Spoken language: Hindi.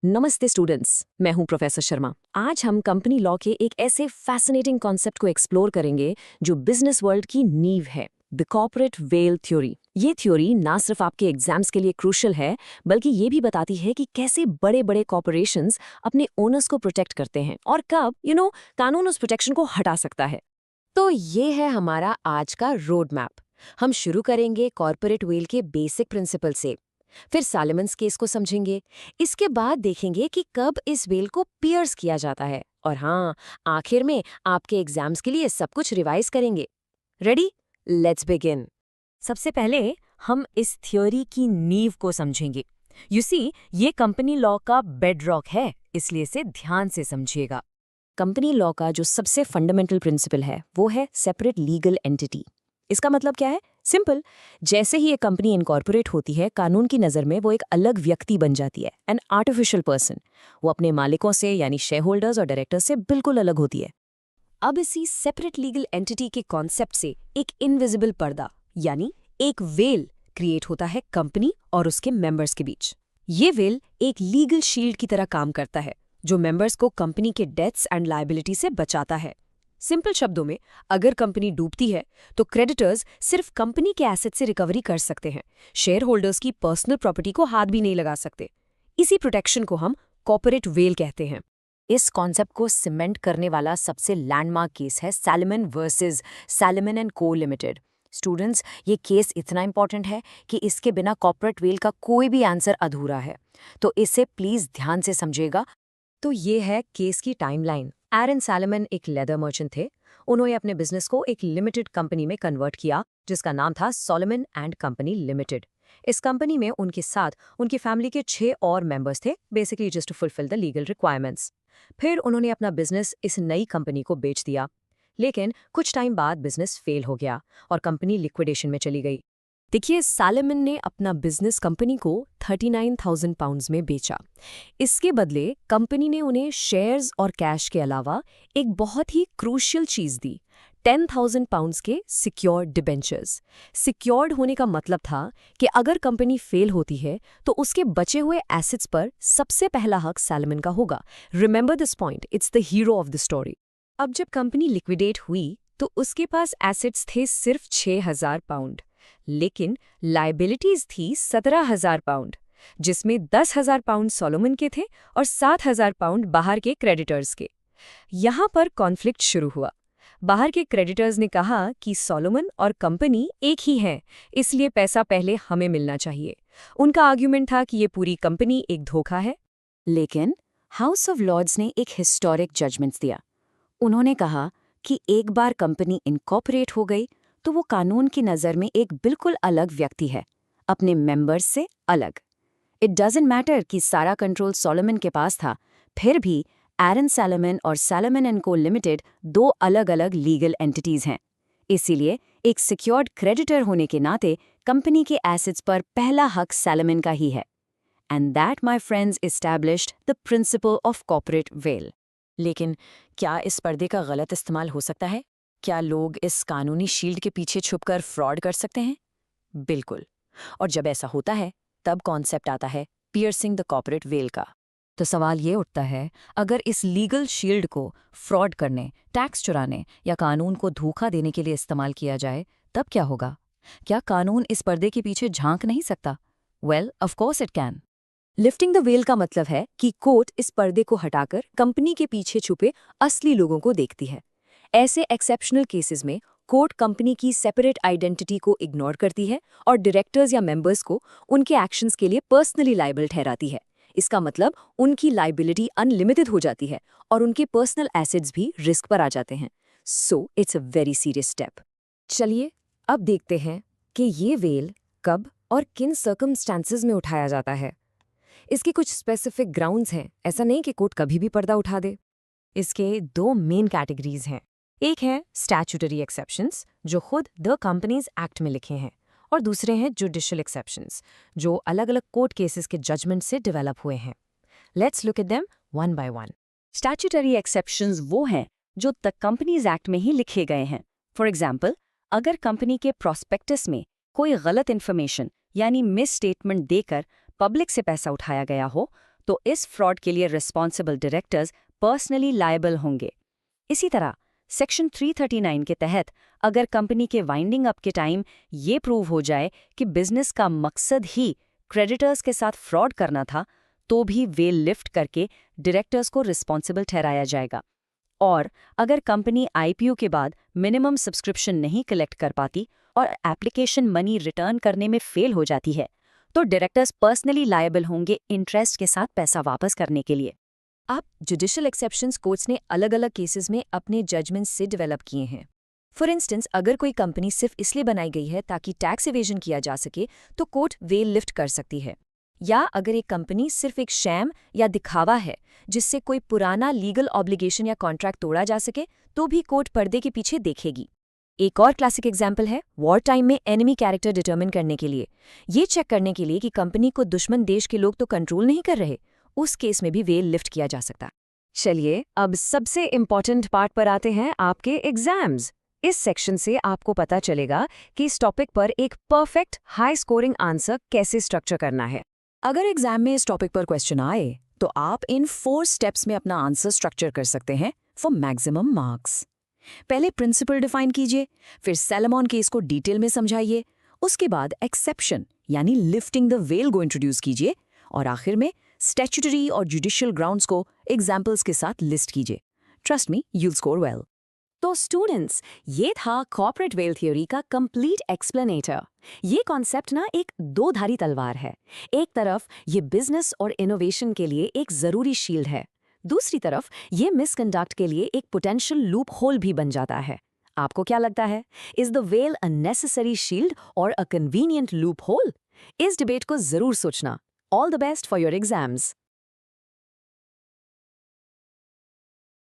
नमस्ते स्टूडेंट्स, मैं हूं प्रोफेसर शर्मा। आज हम कंपनी लॉ के एक ऐसे फैसिनेटिंग कॉन्सेप्ट को एक्सप्लोर करेंगे जो बिजनेस वर्ल्ड की नींव है, द कॉर्पोरेट वेल थ्योरी। ये थ्योरी ना सिर्फ आपके एग्जाम्स के लिए क्रूशल है, बल्कि ये भी बताती है कि कैसे बड़े बड़े कॉर्पोरेशंस अपने ओनर्स को प्रोटेक्ट करते हैं और कब कानून उस प्रोटेक्शन को हटा सकता है। तो ये है हमारा आज का रोड मैप। हम शुरू करेंगे कॉर्पोरेट वेल के बेसिक प्रिंसिपल से, फिर सालोमन्स केस को समझेंगे। इसके बाद देखेंगे कि कब इस वेल को पियर्स किया जाता है, और हाँ, आखिर में आपके एग्जाम्स के लिए सब कुछ रिवाइज करेंगे। रेडी? Let's begin. सबसे पहले हम इस थ्योरी की नींव को समझेंगे। यू सी, ये कंपनी लॉ का बेडरॉक है, इसलिए इसे ध्यान से समझिएगा। कंपनी लॉ का जो सबसे फंडामेंटल प्रिंसिपल है वो है सेपरेट लीगल एंटिटी। इसका मतलब क्या है? सिंपल, जैसे ही एक कंपनी इनकॉर्पोरेट होती है, कानून की नज़र में वो एक अलग व्यक्ति बन जाती है, एन आर्टिफिशियल पर्सन। वो अपने मालिकों से यानी शेयर होल्डर्स और डायरेक्टर्स से बिल्कुल अलग होती है। अब इसी सेपरेट लीगल एंटिटी के कॉन्सेप्ट से एक इनविजिबल पर्दा यानी एक वेल क्रिएट होता है कंपनी और उसके मेंबर्स के बीच। ये वेल एक लीगल शील्ड की तरह काम करता है जो मेंबर्स को कंपनी के डेट्स एंड लायबिलिटी से बचाता है। सिंपल शब्दों में, अगर कंपनी डूबती है तो क्रेडिटर्स सिर्फ कंपनी के एसेट से रिकवरी कर सकते हैं, शेयर होल्डर्स की पर्सनल प्रॉपर्टी को हाथ भी नहीं लगा सकते। इसी प्रोटेक्शन को हम कॉर्पोरेट वेल कहते हैं। इस कॉन्सेप्ट को सीमेंट करने वाला सबसे लैंडमार्क केस है सैलमन वर्सेस सैलमन एंड को लिमिटेड। स्टूडेंट्स, ये केस इतना इंपॉर्टेंट है कि इसके बिना कॉर्पोरेट वेल का कोई भी आंसर अधूरा है, तो इसे प्लीज ध्यान से समझिएगा। तो ये है केस की टाइमलाइन। एरन सैलमन एक लेदर मर्चेंट थे। उन्होंने अपने बिजनेस को एक लिमिटेड कंपनी में कन्वर्ट किया जिसका नाम था सोलोमन एंड कंपनी लिमिटेड। इस कंपनी में उनके साथ उनकी फैमिली के 6 और मेंबर्स थे, basically just to fulfil the legal requirements. फिर उन्होंने अपना बिजनेस इस नई कंपनी को बेच दिया, लेकिन कुछ टाइम बाद बिजनेस फेल हो गया और कंपनी लिक्विडेशन में चली गई। देखिए, सैलमन ने अपना बिजनेस कंपनी को 39,000 पाउंड्स में बेचा। इसके बदले कंपनी ने उन्हें शेयर्स और कैश के अलावा एक बहुत ही क्रूशियल चीज दी, 10,000 पाउंड्स के सिक्योर्ड डिबेंचर्स। सिक्योर्ड होने का मतलब था कि अगर कंपनी फेल होती है तो उसके बचे हुए एसेट्स पर सबसे पहला हक सैलमन का होगा। Remember this point, it's the hero of the story. अब जब कंपनी लिक्विडेट हुई तो उसके पास एसेट्स थे सिर्फ 6,000 पाउंड, लेकिन लायबिलिटीज थी 17,000 पाउंड, जिसमें 10,000 पाउंड सोलोमन के थे और 7,000 पाउंड बाहर के क्रेडिटर्स के। यहां पर कॉन्फ्लिक्ट शुरू हुआ। बाहर के क्रेडिटर्स ने कहा कि सोलोमन और कंपनी एक ही हैं, इसलिए पैसा पहले हमें मिलना चाहिए। उनका आर्ग्यूमेंट था कि ये पूरी कंपनी एक धोखा है। लेकिन हाउस ऑफ लॉर्ड्स ने एक हिस्टोरिक जजमेंट दिया। उन्होंने कहा कि एक बार कंपनी इनकॉर्पोरेट हो गई तो वो कानून की नज़र में एक बिल्कुल अलग व्यक्ति है, अपने मेंबर्स से अलग। इट डजंट मैटर कि सारा कंट्रोल सोलोमन के पास था, फिर भी एरन सैलमन और सैलमन एंड को लिमिटेड 2 अलग-अलग लीगल एंटिटीज हैं। इसीलिए एक सिक्योर्ड क्रेडिटर होने के नाते कंपनी के एसेट्स पर पहला हक सैलमन का ही है। And that, my friends, established the principle of corporate veil. लेकिन क्या इस पर्दे का गलत इस्तेमाल हो सकता है? क्या लोग इस कानूनी शील्ड के पीछे छुपकर फ्रॉड कर सकते हैं? बिल्कुल। और जब ऐसा होता है तब कॉन्सेप्ट आता है पियर्सिंग द कॉर्पोरेट वेल का। तो सवाल ये उठता है, अगर इस लीगल शील्ड को फ्रॉड करने, टैक्स चुराने या कानून को धोखा देने के लिए इस्तेमाल किया जाए, तब क्या होगा? क्या कानून इस पर्दे के पीछे झांक नहीं सकता? Well, of course it can. Lifting the well का मतलब है कि कोर्ट इस पर्दे को हटाकर कंपनी के पीछे छुपे असली लोगों को देखती है। ऐसे एक्सेप्शनल केसेस में कोर्ट कंपनी की सेपरेट आइडेंटिटी को इग्नोर करती है और डायरेक्टर्स या मेंबर्स को उनके एक्शंस के लिए पर्सनली लायबल ठहराती है। इसका मतलब उनकी लायबिलिटी अनलिमिटेड हो जाती है और उनके पर्सनल एसेट्स भी रिस्क पर आ जाते हैं। So it's a very serious step. चलिए अब देखते हैं कि ये वेल कब और किन सर्कमस्टांसेस में उठाया जाता है। इसके कुछ स्पेसिफिक ग्राउंड्स हैं, ऐसा नहीं कि कोर्ट कभी भी पर्दा उठा दे। इसके 2 मेन कैटेगरीज हैं। एक है स्टैट्यूटरी एक्सेप्शंस, जो खुद द कंपनीज एक्ट में लिखे हैं, और दूसरे हैं जुडिशियल एक्सेप्शंस, जो अलग अलग कोर्ट केसेस के जजमेंट से डेवलप हुए हैं। Let's look at them one by one. Statutory exceptions वो हैं जो द कंपनीज एक्ट में ही लिखे गए हैं। फॉर एग्जाम्पल, अगर कंपनी के प्रॉस्पेक्टस में कोई गलत इन्फॉर्मेशन यानी मिस स्टेटमेंट देकर पब्लिक से पैसा उठाया गया हो, तो इस फ्रॉड के लिए रिस्पॉन्सिबल डायरेक्टर्स पर्सनली लायबल होंगे। इसी तरह सेक्शन 339 के तहत अगर कंपनी के वाइंडिंग अप के टाइम ये प्रूव हो जाए कि बिजनेस का मकसद ही क्रेडिटर्स के साथ फ्रॉड करना था, तो भी वेल लिफ्ट करके डायरेक्टर्स को रिस्पॉन्सिबल ठहराया जाएगा। और अगर कंपनी आईपीओ के बाद मिनिमम सब्सक्रिप्शन नहीं कलेक्ट कर पाती और एप्लीकेशन मनी रिटर्न करने में फेल हो जाती है, तो डायरेक्टर्स पर्सनली लायबल होंगे इंटरेस्ट के साथ पैसा वापस करने के लिए। अब जुडिशियल एक्सेप्शंस कोर्ट्स ने अलग अलग केसेस में अपने जजमेंट से डेवलप किए हैं। फॉर इंस्टेंस, अगर कोई कंपनी सिर्फ इसलिए बनाई गई है ताकि टैक्स इवेजन किया जा सके, तो कोर्ट वेल लिफ्ट कर सकती है। या अगर एक कंपनी सिर्फ एक शैम या दिखावा है जिससे कोई पुराना लीगल ऑब्लिगेशन या कॉन्ट्रैक्ट तोड़ा जा सके, तो भी कोर्ट पर्दे के पीछे देखेगी। एक और क्लासिक एग्जाम्पल है वॉर टाइम में एनिमी कैरेक्टर डिटर्मिन करने के लिए। ये चेक करने के लिए कि कंपनी को दुश्मन देश के लोग तो कंट्रोल नहीं कर रहे, उस केस में भी वेल लिफ्ट किया जा सकता। चलिए, अब सबसे इम्पॉर्टेंट पार्ट पर आते हैं, आपके एग्जाम्स। इस सेक्शन से आपको पता चलेगा कि इस टॉपिक पर एक परफेक्ट हाई स्कोरिंग आंसर कैसे स्ट्रक्चर करना है। अगर एग्जाम में इस टॉपिक पर क्वेश्चन आए, तो आप इन 4 स्टेप्स में अपना आंसर स्ट्रक्चर कर सकते हैं फॉर मैक्सिमम मार्क्स। पहले प्रिंसिपल डिफाइन कीजिए, फिर सैलमन केस को डिटेल में समझाइए, उसके बाद एक्सेप्शन यानी लिफ्टिंग द वेल को इंट्रोड्यूस कीजिए, और आखिर में स्टैट्यूटरी और जुडिशियल ग्राउंड्स को एग्जाम्पल्स के साथ लिस्ट कीजिए। Trust me, you'll score well. तो स्टूडेंट्स, ये था कॉर्पोरेट वेल थ्योरी का कंप्लीट एक्सप्लेनेटर। ये कॉन्सेप्ट ना एक दो धारी तलवार है। एक तरफ ये बिजनेस और इनोवेशन के लिए एक जरूरी शील्ड है, दूसरी तरफ ये मिसकंडक्ट के लिए एक पोटेंशियल लूप होल भी बन जाता है। आपको क्या लगता है, is the well a necessary shield और अ कन्वीनियंट लूप होल? इस डिबेट को जरूर सोचना। All the best for your exams.